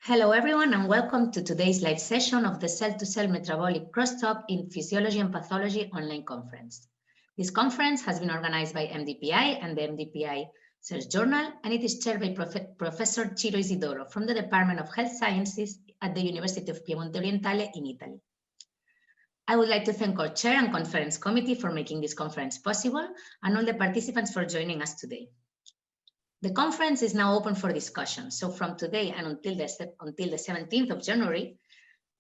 Hello, everyone, and welcome to today's live session of the Cell-to-Cell Metabolic Crosstalk in Physiology and Pathology online conference. This conference has been organized by MDPI and the MDPI Search Journal, and it is chaired by Professor Ciro Isidoro from the Department of Health Sciences at the University of Piemonte Orientale in Italy. I would like to thank our chair and conference committee for making this conference possible, and all the participants for joining us today. The conference is now open for discussion, so from today and until the 17th of January,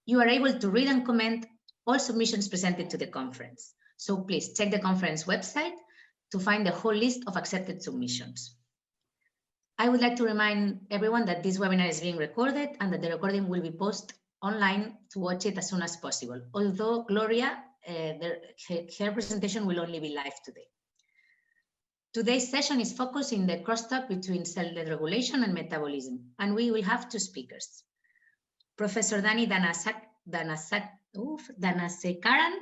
you are able to read and comment all submissions presented to the conference. So please check the conference website to find the whole list of accepted submissions. I would like to remind everyone that this webinar is being recorded and that the recording will be posted online to watch it as soon as possible. Although Gloria, her presentation will only be live today. Today's session is focused in the crosstalk between cell regulation and metabolism, and we will have two speakers. Professor Dani Dhanasekaran,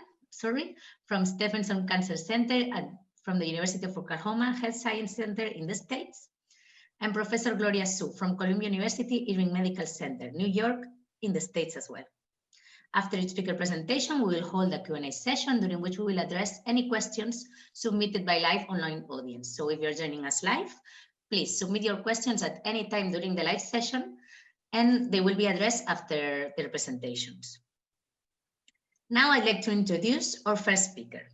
from Stephenson Cancer Center from the University of Oklahoma Health Science Center in the States, and Professor Gloria Su from Columbia University Irving Medical Center, New York, in the States as well. After each speaker presentation, we will hold a Q&A session during which we will address any questions submitted by live online audience. So if you're joining us live, please submit your questions at any time during the live session, and they will be addressed after their presentations. Now I'd like to introduce our first speaker.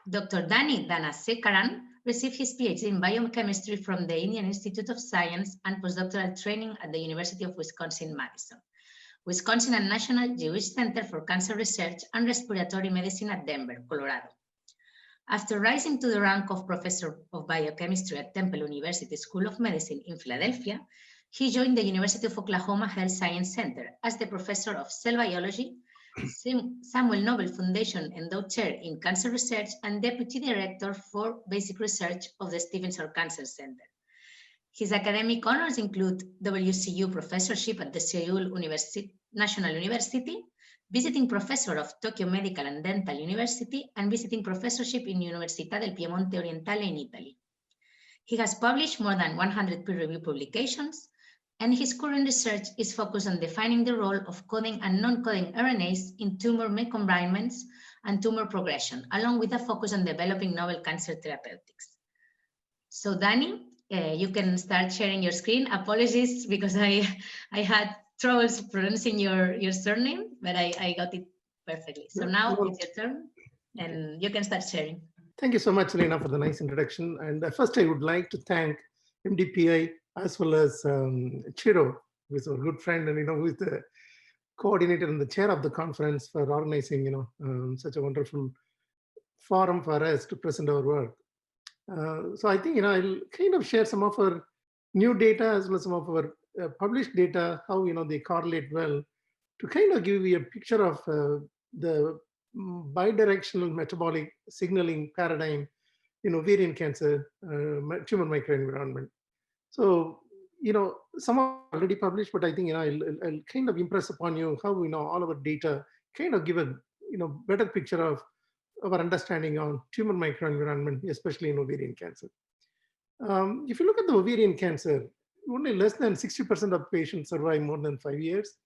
Dr. Dani Dhanasekaran received his PhD in biochemistry from the Indian Institute of Science and postdoctoral training at the University of Wisconsin-Madison. Wisconsin and National Jewish Center for Cancer Research and Respiratory Medicine at Denver, Colorado. After rising to the rank of Professor of Biochemistry at Temple University School of Medicine in Philadelphia, he joined the University of Oklahoma Health Science Center as the Professor of Cell Biology, Samuel Nobel Foundation Endowed Chair in Cancer Research, and Deputy Director for Basic Research of the Stephenson Cancer Center. His academic honors include WCU professorship at the Seoul National University, visiting professor of Tokyo Medical and Dental University, and visiting professorship in Università del Piemonte Orientale in Italy. He has published more than 100 peer-reviewed publications, and his current research is focused on defining the role of coding and non-coding RNAs in tumor microenvironments and tumor progression, along with a focus on developing novel cancer therapeutics. So Dani, you can start sharing your screen. Apologies because I had troubles pronouncing your surname, but I got it perfectly. So now it's your turn, and you can start sharing. Thank you so much, Elena, for the nice introduction. And first, I would like to thank MDPI as well as Ciro, who is a good friend and who is the coordinator and the chair of the conference, for organizing such a wonderful forum for us to present our work. So I think I'll kind of share some of our new data as well as some of our published data, how they correlate well, to kind of give you a picture of the bidirectional metabolic signaling paradigm in ovarian cancer tumor microenvironment. So some are already published, but I think I'll kind of impress upon you how all our data kind of give a better picture of our understanding on tumor microenvironment, especially in ovarian cancer. If you look at the ovarian cancer, only less than 60% of patients survive more than 5 years.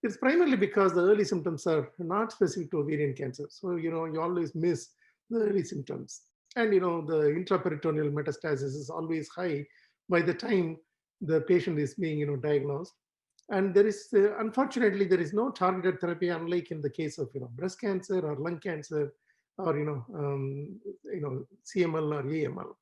It's primarily because the early symptoms are not specific to ovarian cancer. So, you always miss the early symptoms. And, the intraperitoneal metastasis is always high by the time the patient is being, diagnosed. And there is, unfortunately, there is no targeted therapy, unlike in the case of, breast cancer or lung cancer, or CML or AML.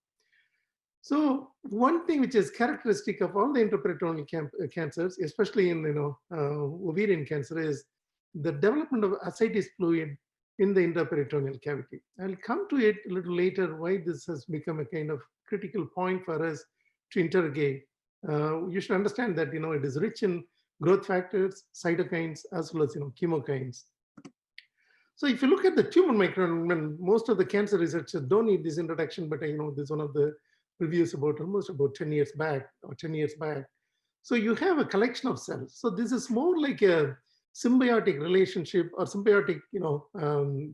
So one thing which is characteristic of all the intraperitoneal cancers, especially in ovarian cancer, is the development of ascites fluid in the intraperitoneal cavity. I'll come to it a little later why this has become a kind of critical point for us to interrogate. You should understand that it is rich in growth factors, cytokines, as well as chemokines. So if you look at the tumor microenvironment, most of the cancer researchers don't need this introduction, but there's one of the reviews almost about 10 years back or 10 years back. So you have a collection of cells. So this is more like a symbiotic relationship or symbiotic,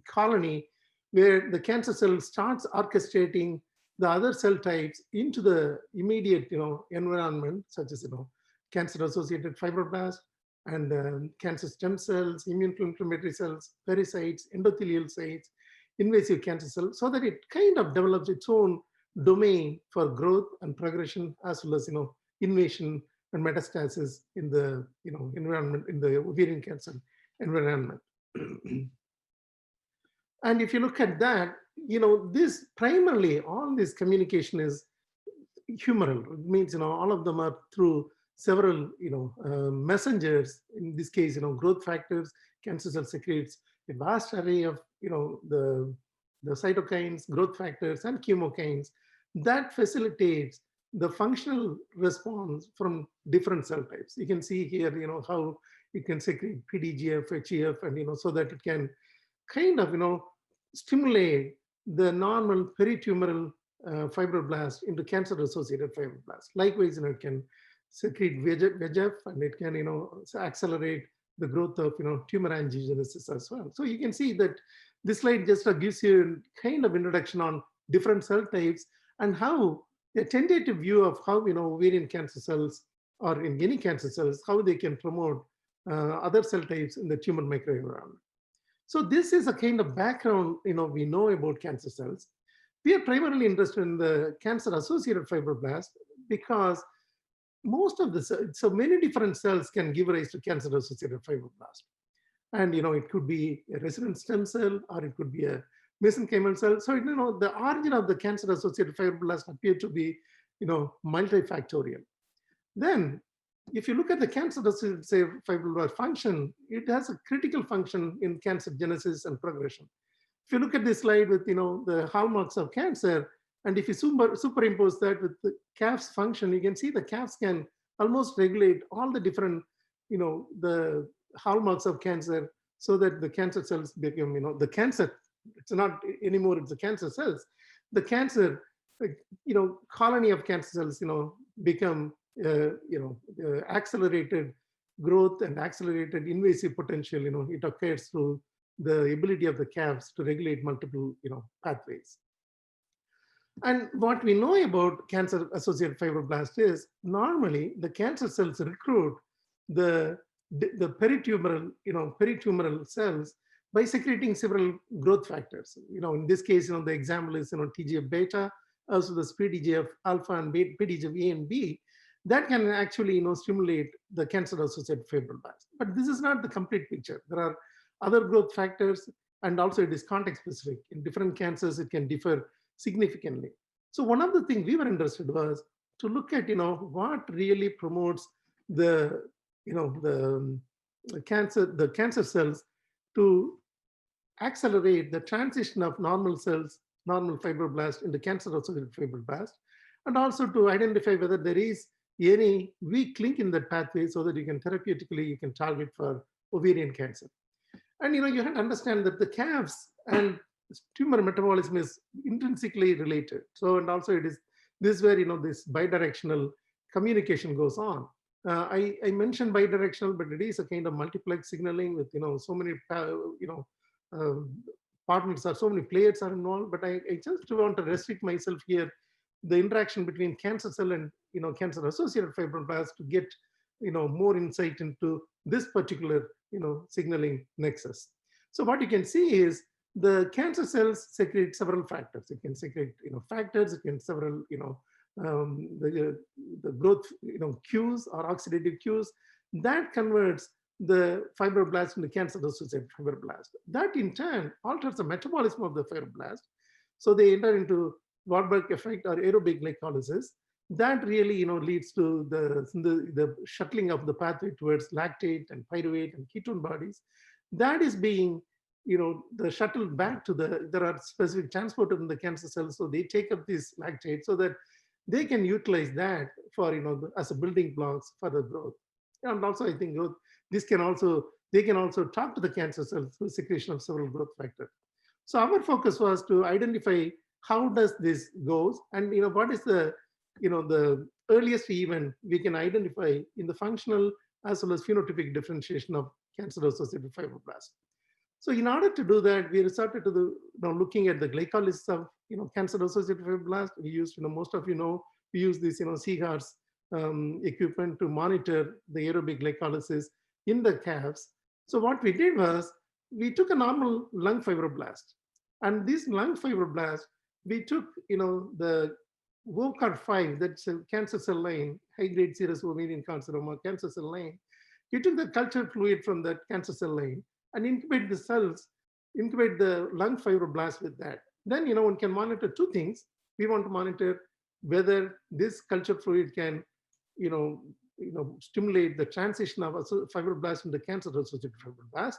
colony, where the cancer cell starts orchestrating the other cell types into the immediate, environment, such as, cancer-associated fibroblasts, and cancer stem cells, immune inflammatory cells, pericytes, endothelial cells, invasive cancer cells, so that it kind of develops its own domain for growth and progression, as well as invasion and metastasis in the environment, in the ovarian cancer environment. And if you look at that, this primarily all this communication is humoral. It means all of them are through several messengers. In this case, growth factors. Cancer cell secretes a vast array of the cytokines, growth factors, and chemokines that facilitates the functional response from different cell types. You can see here, how it can secrete PDGF, HEF, and so that it can kind of stimulate the normal peritumoral fibroblast into cancer-associated fibroblast. Likewise, it can secrete VEGF, and it can accelerate the growth of tumor angiogenesis as well. So you can see that this slide just gives you a kind of introduction on different cell types and how a tentative view of how ovarian cancer cells, or in any cancer cells, how they can promote other cell types in the tumor microenvironment. So this is a kind of background we know about cancer cells. We are primarily interested in the cancer-associated fibroblast because most of so many different cells can give rise to cancer-associated fibroblast. And it could be a resident stem cell, or it could be a mesenchymal cell. So the origin of the cancer-associated fibroblast appear to be multifactorial. Then, if you look at the cancer-associated fibroblast function, it has a critical function in cancer genesis and progression. If you look at this slide with the hallmarks of cancer, and if you superimpose that with the CAF's function, you can see the CAFs can almost regulate all the different the hallmarks of cancer, so that the cancer cells become the cancer. It's not anymore, it's the cancer cells. The cancer colony of cancer cells become accelerated growth and accelerated invasive potential. It occurs through the ability of the CAFs to regulate multiple pathways. And what we know about cancer-associated fibroblast is normally the cancer cells recruit the peritumoral cells by secreting several growth factors. In this case, the example is TGF beta, also the PDGF alpha and PDGF A and B, that can actually stimulate the cancer-associated fibroblast. But this is not the complete picture. There are other growth factors, and also it is context specific. In different cancers, it can differ significantly. So one of the things we were interested was to look at what really promotes the cancer cells to accelerate the transition of normal cells, normal fibroblast, into cancer-associated fibroblast, and also to identify whether there is any weak link in that pathway, so that you can therapeutically target for ovarian cancer. And you have to understand that the CAFs and tumor metabolism is intrinsically related. So, and also it is this where this bidirectional communication goes on. I mentioned bidirectional, but it is a kind of multiplex signaling with so many partners, or so many players are involved. But I just want to restrict myself here the interaction between cancer cell and cancer-associated fibroblast to get more insight into this particular signaling nexus. So what you can see is the cancer cells secrete several factors. It can secrete factors. It can several the growth cues or oxidative cues that converts the fibroblast into cancer-associated fibroblast. That in turn alters the metabolism of the fibroblast. So they enter into Warburg effect or aerobic glycolysis. That really leads to the shuttling of the pathway towards lactate and pyruvate and ketone bodies. That is being the shuttle back to there are specific transporters in the cancer cells, so they take up this lactate so that they can utilize that for as a building blocks for the growth. And also I think they can also talk to the cancer cells through secretion of several growth factors. So our focus was to identify how does this goes, and what is the earliest event we can identify in the functional as well as phenotypic differentiation of cancer-associated fibroblast. So in order to do that, we resorted to looking at the glycolysis of cancer-associated fibroblast. We used most of we use this Seahar's equipment to monitor the aerobic glycolysis in the calves. So what we did was we took a normal lung fibroblast, and this lung fibroblast, we took, the WOCAR5, that's a cancer cell line, high-grade serous ovarian carcinoma cancer cell line. You took the culture fluid from that cancer cell line and incubate the cells, incubate the lung fibroblast with that. Then, one can monitor two things. We want to monitor whether this culture fluid can, stimulate the transition of fibroblast into cancer-associated fibroblast.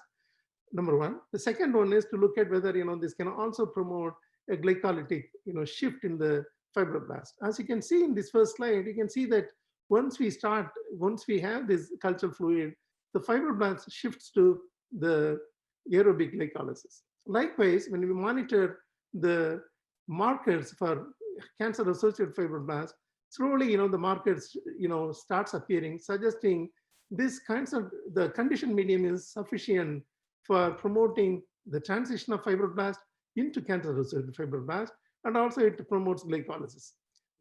Number one. The second one is to look at whether this can also promote a glycolytic shift in the fibroblast. As you can see in this first slide, you can see that once we have this culture fluid, the fibroblast shifts to the aerobic glycolysis. Likewise, when we monitor the markers for cancer-associated fibroblast, slowly, the markers, starts appearing, suggesting this the condition medium is sufficient for promoting the transition of fibroblast into cancer-associated fibroblast, and also it promotes glycolysis.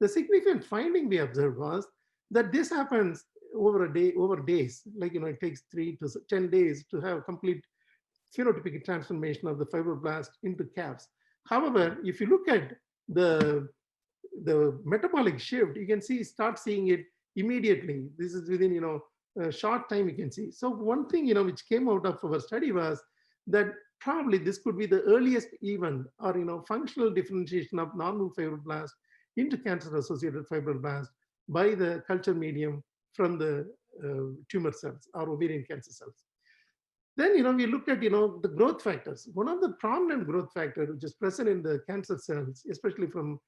The significant finding we observed was that this happens over days, like, it takes 3 to 10 days to have complete phenotypic transformation of the fibroblast into calves. However, if you look at the metabolic shift, you can start seeing it immediately. This is within, a short time you can see. So one thing, which came out of our study was that probably this could be the earliest event or, functional differentiation of normal fibroblast into cancer-associated fibroblast by the culture medium from the tumor cells or ovarian cancer cells. Then, we looked at, the growth factors. One of the prominent growth factors which is present in the cancer cells, especially from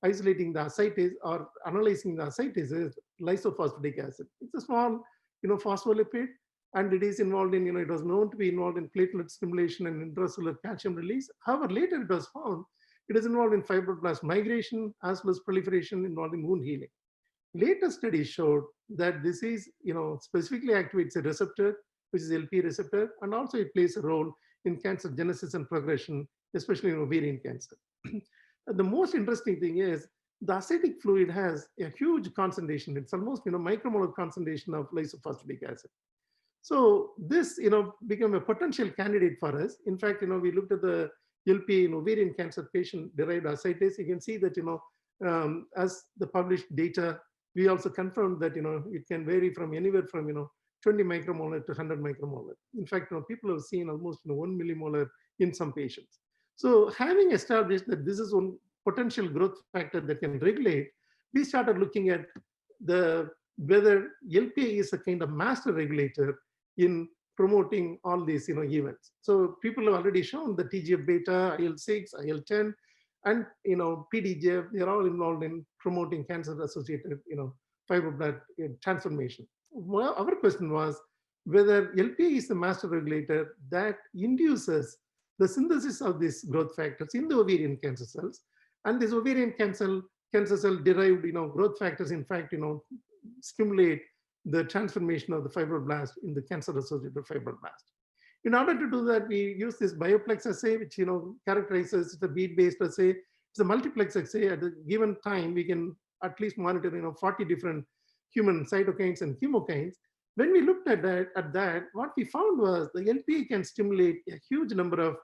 isolating the ascites or analyzing the ascites, is lysophosphatidic acid. It's a small, phospholipid, and it is involved in, it was known to be involved in platelet stimulation and intracellular calcium release. However, later it was found it is involved in fibroblast migration as well as proliferation involved in wound healing. Later studies showed that this is, specifically activates a receptor, which is LP receptor, and also it plays a role in cancer genesis and progression, especially in ovarian cancer. The most interesting thing is the ascitic fluid has a huge concentration. It's almost, micromolar concentration of lysophosphatidic acid. So this, became a potential candidate for us. In fact, we looked at the LPA in ovarian cancer patient-derived ascites. You can see that, as the published data, we also confirmed that, it can vary from anywhere from, 20 micromolar to 100 micromolar. In fact, people have seen almost 1 millimolar in some patients. So having established that this is one potential growth factor that can regulate, we started looking at whether LPA is a kind of master regulator in promoting all these events. So people have already shown the TGF-beta, IL-6, IL-10, and PDGF, they're all involved in promoting cancer-associated fibroblast transformation. Well, our question was whether LPA is the master regulator that induces the synthesis of these growth factors in the ovarian cancer cells, and these ovarian cancer cell derived growth factors, in fact, stimulate the transformation of the fibroblast in the cancer-associated fibroblast. In order to do that, we use this bioplex assay, which characterizes, it's a bead-based assay. It's a multiplex assay. At a given time, we can at least monitor 40 different human cytokines and chemokines. When we looked at that, what we found was the LPA can stimulate a huge number of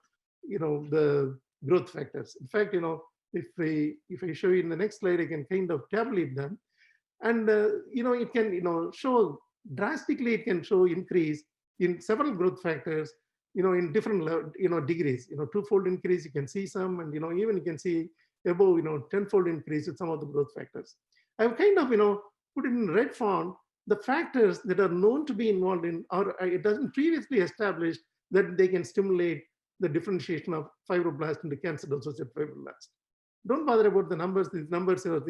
the growth factors. In fact, if I show you in the next slide, I can kind of tabulate them. And, it can, show drastically, it can show increase in several growth factors, in different, degrees, twofold increase, you can see some, and, even you can see above, tenfold increase with some of the growth factors. I've kind of, put in red font the factors that are known to be involved in, or it doesn't previously established that they can stimulate the differentiation of fibroblast into cancer-associated fibroblast. Don't bother about the numbers. These numbers are,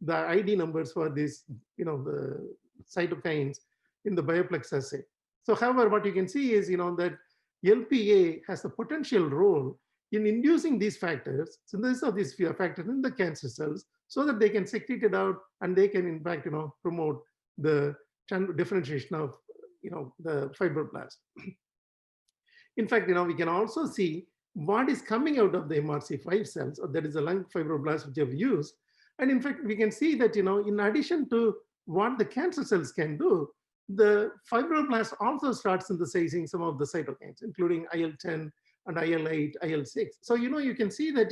the ID numbers for these, the cytokines in the bioplex assay. So, however, what you can see is, that LPA has the potential role in inducing these factors, synthesis of these factors in the cancer cells, so that they can secrete it out and they can, in fact, promote the differentiation of, the fibroblast. In fact, we can also see what is coming out of the MRC5 cells, or that is the lung fibroblast which have used. And in fact, we can see that, in addition to what the cancer cells can do, the fibroblast also starts synthesizing some of the cytokines, including IL-10 and IL-8, IL-6. So, you can see that,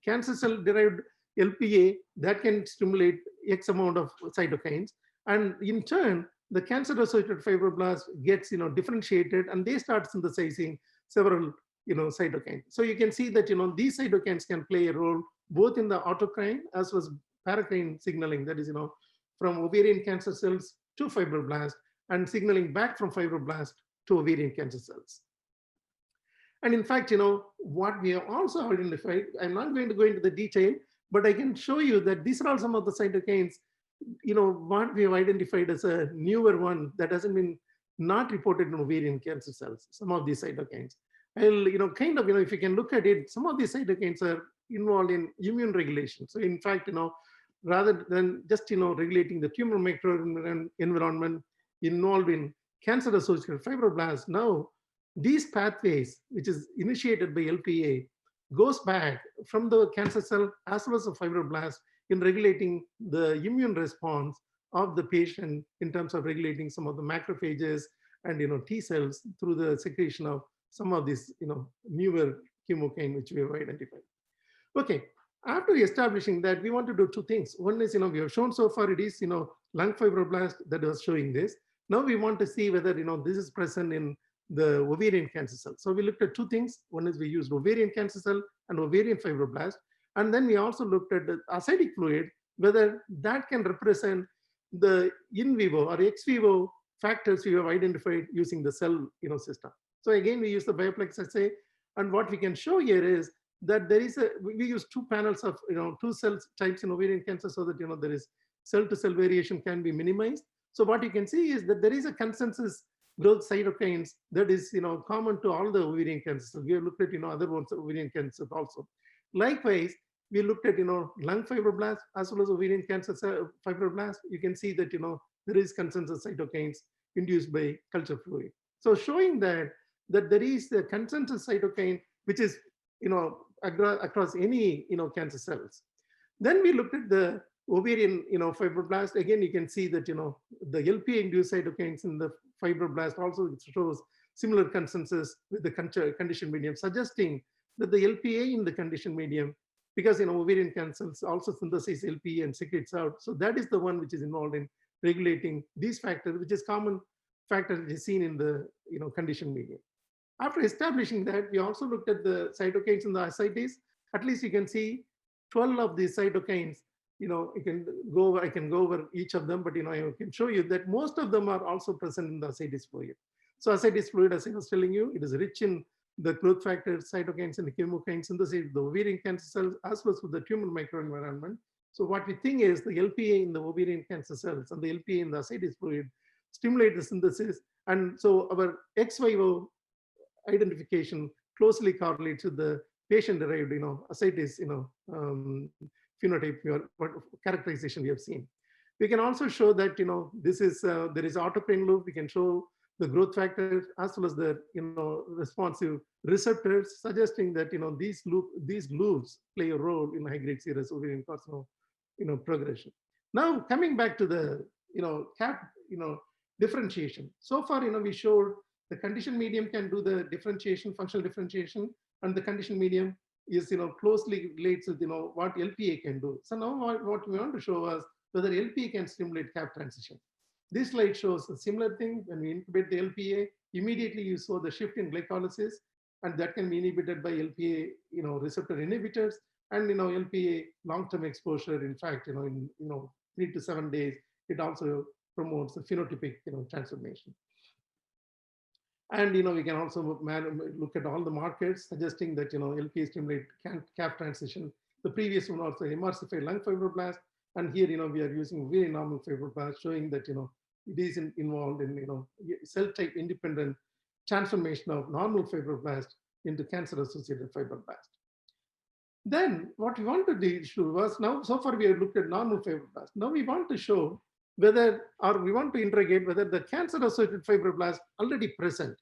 cancer cell derived LPA that can stimulate X amount of cytokines. And in turn, the cancer associated fibroblast gets, differentiated, and they start synthesizing several, cytokines. So you can see that, these cytokines can play a role both in the autocrine as well as paracrine signaling, that is, from ovarian cancer cells to fibroblast, and signaling back from fibroblast to ovarian cancer cells. And in fact, what we have also identified, I'm not going to go into the detail, but I can show you that these are all some of the cytokines, what we have identified as a newer one that hasn't been not reported in ovarian cancer cells, some of these cytokines. I'll, if you can look at it, some of these cytokines are involved in immune regulation. So in fact, rather than just, regulating the tumor microenvironment involved in cancer-associated fibroblasts, now these pathways, which is initiated by LPA, goes back from the cancer cell as well as the fibroblast in regulating the immune response of the patient in terms of regulating some of the macrophages and T cells through the secretion of some of these newer chemokine which we have identified. Okay, after establishing that, we want to do two things. One is, we have shown so far it is lung fibroblast that was showing this. Now we want to see whether this is present in the ovarian cancer cell. So we looked at two things. One is we used ovarian cancer cell and ovarian fibroblast. And then we also looked at the ascitic fluid, whether that can represent the in vivo or ex vivo factors we have identified using the cell system. So again, we use the Bioplex assay. And what we can show here is that there is we use two panels of, two cell types in ovarian cancer so that, there is cell to cell variation can be minimized. So what you can see is that there is a consensus growth cytokines that is, common to all the ovarian cancers. We have looked at, other ones, ovarian cancers also. Likewise, we looked at, lung fibroblast as well as ovarian cancer fibroblast. You can see that, there is consensus cytokines induced by culture fluid. So showing that there is the consensus cytokine, which is, across any, cancer cells. Then we looked at the ovarian, fibroblast. Again, you can see that, the LPA-induced cytokines in the fibroblast also shows similar consensus with the conditioned medium, suggesting that the LPA in the conditioned medium, because ovarian cancers also synthesize LPA and secretes out. So that is the one which is involved in regulating these factors, which is common factor that is seen in the conditioned medium. After establishing that, we also looked at the cytokines in the ascites. At least you can see 12 of these cytokines. I can go over each of them, but I can show you that most of them are also present in the ascites fluid. So ascites fluid, as I was telling you, it is rich in the growth factors, cytokines, and the chemokine synthesis, the ovarian cancer cells, as well as with the tumor microenvironment. So what we think is the LPA in the ovarian cancer cells and the LPA in the ascites fluid stimulate the synthesis. And so our ex vivo identification closely correlates with the patient-derived, ascites, phenotype what characterization we have seen. We can also show that this is there is autocrine loop. We can show the growth factors as well as the responsive receptors, suggesting that these loops play a role in high-grade serous ovarian carcinoma progression. Now coming back to the differentiation. So far we showed the conditioned medium can do the differentiation, functional differentiation, and the conditioned medium is closely relates with what LPA can do. So now what we want to show is whether LPA can stimulate CAP transition. This slide shows a similar thing. When we incubate the LPA, immediately you saw the shift in glycolysis, and that can be inhibited by LPA receptor inhibitors, and LPA long-term exposure. In fact, in 3 to 7 days, it also promotes the phenotypic transformation. And we can also look at all the markers suggesting that LPA stimulate CAP transition. The previous one also emulsified lung fibroblast, and here we are using very normal fibroblast, showing that it is involved in cell type independent transformation of normal fibroblast into cancer-associated fibroblast. Then what we want to show was, now so far we have looked at normal fibroblast. Now we want to show whether, or we want to interrogate whether the cancer-associated fibroblast already present,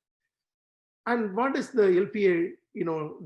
and what is the LPA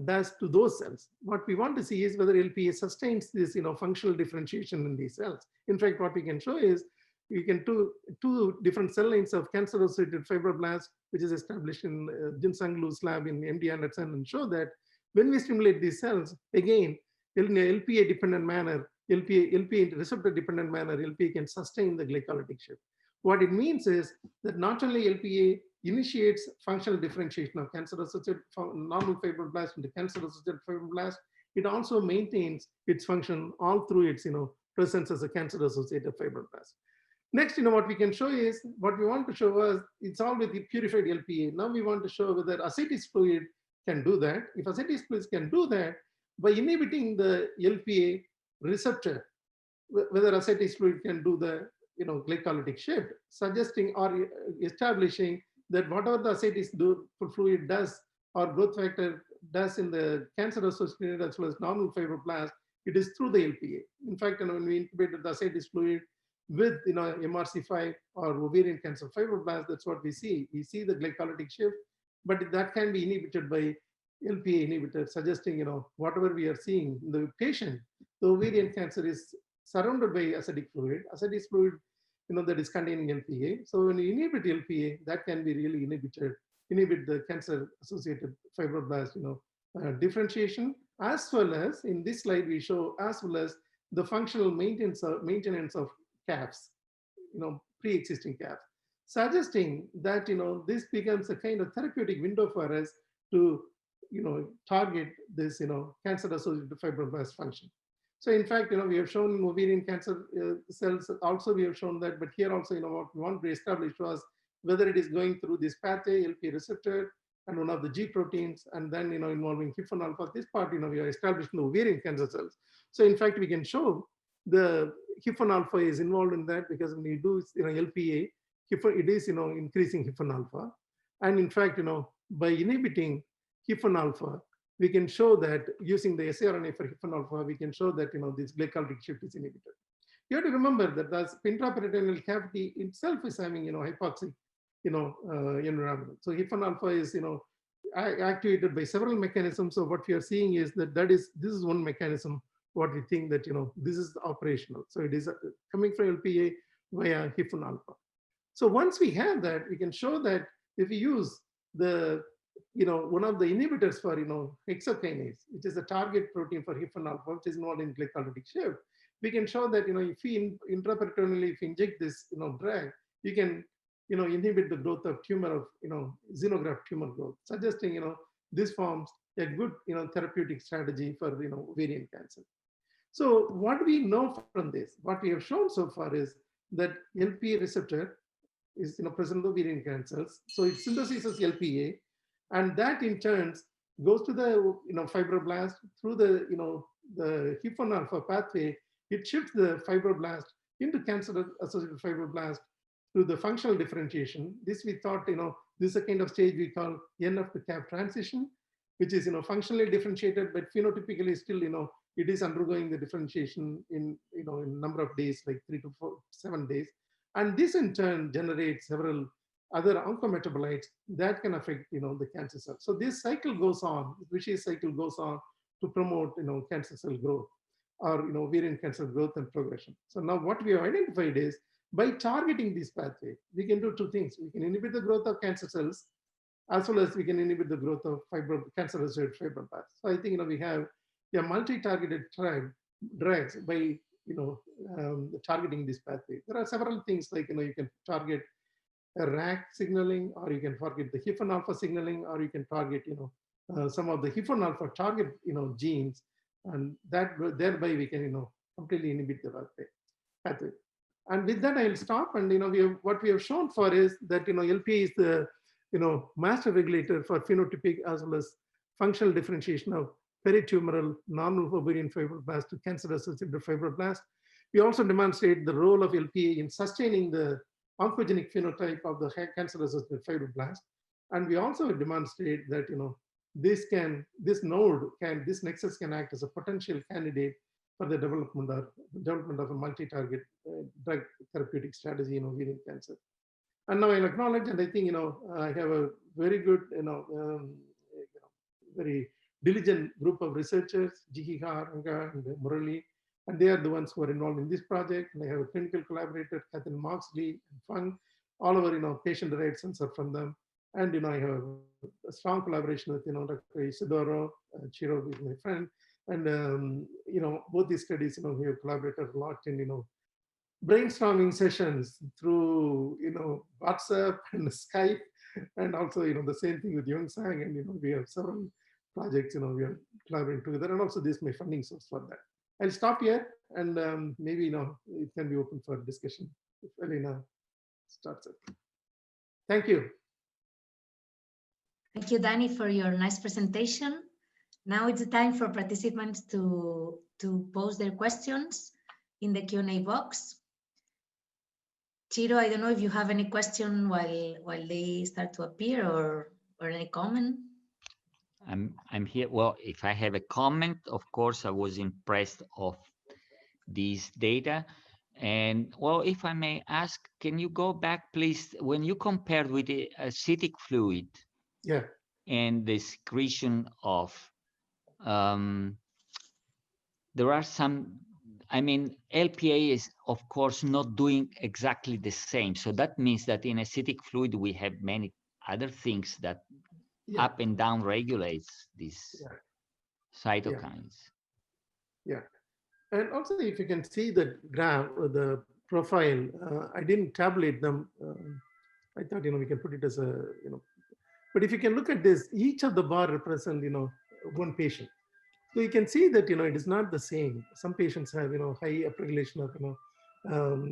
does to those cells. What we want to see is whether LPA sustains this functional differentiation in these cells. In fact, what we can show is we can do two different cell lines of cancer-associated fibroblast, which is established in Jinsang Lu's lab in MD Anderson, and show that when we stimulate these cells, again, in a LPA-dependent manner, LPA receptor-dependent manner, LPA can sustain the glycolytic shift. What it means is that not only LPA initiates functional differentiation of cancer-associated normal fibroblast into cancer-associated fibroblast, it also maintains its function all through its presence as a cancer-associated fibroblast. Next, what we can show is, what we want to show was, it's all with the purified LPA. Now we want to show whether ascites fluid can do that. If ascites fluids can do that, by inhibiting the LPA receptor, whether ascites fluid can do the glycolytic shift, suggesting or establishing that whatever the ascites fluid does or growth factor does in the cancer-associated as well as normal fibroblast, it is through the LPA. In fact, when we incubated the ascites fluid with MRC5 or ovarian cancer fibroblast, that's what we see. We see the glycolytic shift, but that can be inhibited by LPA inhibitor, suggesting whatever we are seeing in the patient, the ovarian cancer is surrounded by acidic fluid. Acidic fluid, that is containing LPA. So when you inhibit LPA, that can be really inhibit the cancer-associated fibroblast, differentiation, as well as in this slide we show, as well as the functional maintenance of CAFs, pre-existing CAFs, suggesting that this becomes a kind of therapeutic window for us to target this cancer-associated fibroblast function. So in fact, we have shown in ovarian cancer cells also we have shown that, but here also what we want to establish was whether it is going through this pathway, LPA receptor, and one of the G proteins, and then involving HIF1 alpha. This part we are established in the ovarian cancer cells. So in fact, we can show the HIF1 alpha is involved in that, because when you do LPA, it is increasing HIF1 alpha, and in fact by inhibiting HIF1 alpha, we can show that using the siRNA for HIF1 alpha, we can show that this glycolytic shift is inhibited. You have to remember that the intraperitoneal cavity itself is having hypoxic environment. So HIF1 alpha is activated by several mechanisms. So what we are seeing is that this is one mechanism. What we think that this is operational. So it is coming from LPA via HIF1 alpha. So once we have that, we can show that if we use the one of the inhibitors for hexokinase, which is a target protein for HIF1 alpha, which is involved in glycolytic shift, we can show that if we intraperitoneally, if we inject this drug, you can inhibit the growth of tumor of xenograft tumor growth, suggesting this forms a good therapeutic strategy for ovarian cancer. So what we know from this, what we have shown so far is that LPA receptor is present in the ovarian cancers. So it synthesizes LPA, and that in turn goes to the fibroblast through the HIF1 alpha pathway. It shifts the fibroblast into cancer-associated fibroblast through the functional differentiation. This we thought this is a kind of stage we call NF to CAF transition, which is functionally differentiated, but phenotypically still it is undergoing the differentiation in in number of days, like 3 to 7 days, and this in turn generates several other oncometabolites that can affect the cancer cell. So this cycle goes on, vicious cycle goes on to promote cancer cell growth or ovarian cancer growth and progression. So now what we have identified is, by targeting this pathway, we can do two things. We can inhibit the growth of cancer cells, as well as we can inhibit the growth of cancer-associated fibroblasts. So I think we have a multi-targeted drugs by targeting this pathway. There are several things like you can target a RAC signaling, or you can target the HIF1 alpha signaling, or you can target some of the HIF1 alpha target genes, and that thereby we can completely inhibit the pathway. And with that, I'll stop. And what we have shown for is that LPA is the master regulator for phenotypic as well as functional differentiation of peritumoral normal ovarian fibroblast to cancer-associated fibroblast. We also demonstrate the role of LPA in sustaining the oncogenic phenotype of the cancer-associated fibroblast, and we also demonstrate that this nexus can act as a potential candidate for the development of a multi-target drug therapeutic strategy in ovarian cancer. And now I'll acknowledge, and I think I have a very good very diligent group of researchers, Jihi Ranga and Murali, And they are the ones who are involved in this project. And I have a clinical collaborator, Catherine Moxley and Fung, all over, patient-derived sensor from them. And, I have a strong collaboration with, Dr. Isidoro Chiro, who is my friend. And, both these studies, we have collaborated a lot in, brainstorming sessions through, WhatsApp and Skype. And also, the same thing with Yongsang. And, we have several projects, we are collaborating together. And also this is my funding source for that. I'll stop here and maybe, it can be open for discussion if Elena starts it. Thank you. Thank you, Danny, for your nice presentation. Now it's the time for participants to pose their questions in the Q&A box. Chiro, I don't know if you have any question while they start to appear or any comment. I'm here. Well, if I have a comment, of course, I was impressed of these data. And well, if I may ask, can you go back, please, when you compared with the acidic fluid and the secretion of, there are some, LPA is, of course, not doing exactly the same. So that means that in acidic fluid, we have many other things that up and down regulates these cytokines. Yeah. And also, if you can see the graph or the profile, I didn't tabulate them. I thought, we can put it as a, but if you can look at this, each of the bar represent, one patient. So you can see that, it is not the same. Some patients have, high upregulation of,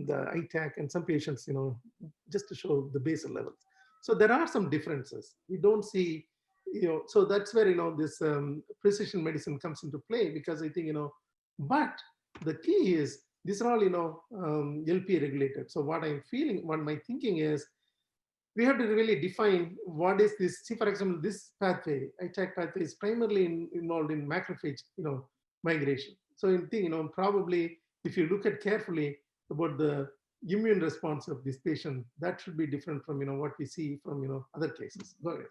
the ITAC, and some patients, just to show the basal levels. So there are some differences. We don't see, so that's where, this precision medicine comes into play, because I think, but the key is these are all, LPA regulated. So what I'm feeling, what my thinking is, we have to really define what is this. See, for example, this pathway, ITAC pathway, is primarily involved in macrophage, migration. So I think, probably if you look at carefully about the immune response of this patient, that should be different from, what we see from, other cases. Go ahead.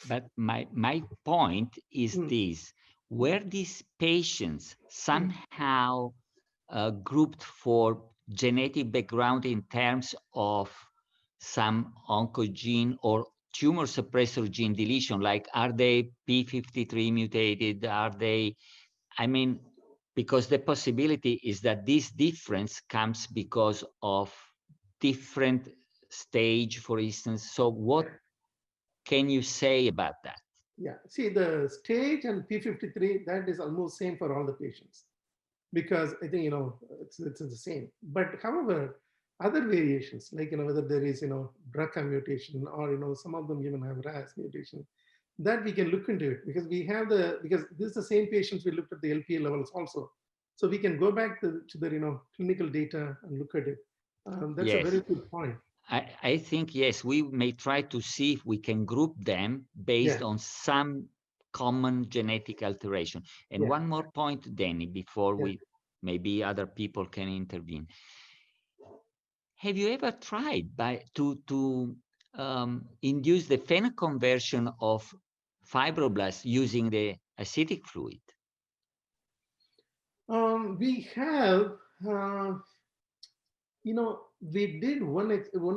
But my point is this: were these patients somehow grouped for genetic background in terms of some oncogene or tumor suppressor gene deletion? Like, are they P53 mutated? Are they, because the possibility is that this difference comes because of different stage, for instance. So what can you say about that? Yeah, see, the stage and P53, that is almost same for all the patients, because I think, it's the same. But however, other variations, like, whether there is, BRCA mutation, or, some of them even have RAS mutation, that we can look into it, because we have because this is the same patients we looked at the LPA levels also. So we can go back to the, clinical data and look at it. That's a very good point. I think, yes, we may try to see if we can group them based on some common genetic alteration. And one more point, Danny, before we maybe other people can intervene. Have you ever tried to induce the phenoconversion of fibroblasts using the acidic fluid? We have, we did one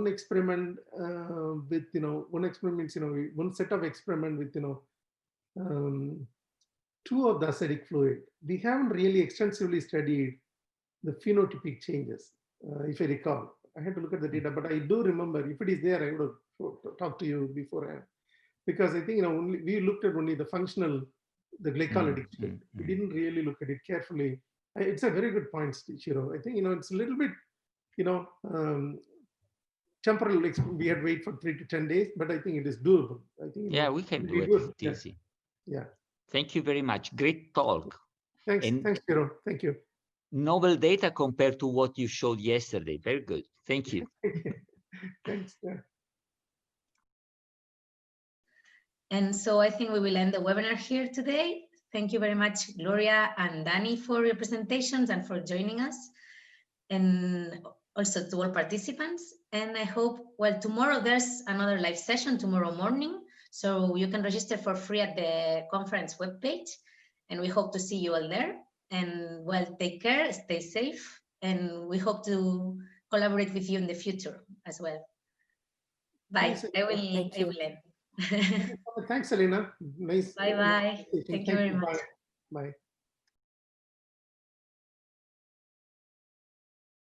experiment with, one experiment, one set of experiment with, 2 of the acidic fluid. We haven't really extensively studied the phenotypic changes, if I recall. I had to look at the data, but I do remember, if it is there, I would have talked to you beforehand. Because I think, we looked at only the functional, the glycolytic shift. We didn't really look at it carefully. It's a very good point, Chiro. I think, it's a little bit, temporal. We had to wait for 3 to 10 days, but I think it is doable. I think, we can do it. It's easy. Yeah. Thank you very much. Great talk. Thanks, Chiro. Thank you. Novel data compared to what you showed yesterday. Very good. Thank you. Thanks. Yeah. And so I think we will end the webinar here today. Thank you very much, Gloria and Danny, for your presentations and for joining us, and also to all participants. And I hope, well, tomorrow there's another live session tomorrow morning, so you can register for free at the conference webpage, and we hope to see you all there. And well, take care, stay safe, and we hope to collaborate with you in the future as well. Bye. Thanks, I Thank you. will end. Thanks, Elena. Nice. Bye bye. conversation. Thank you very much. Bye. Bye.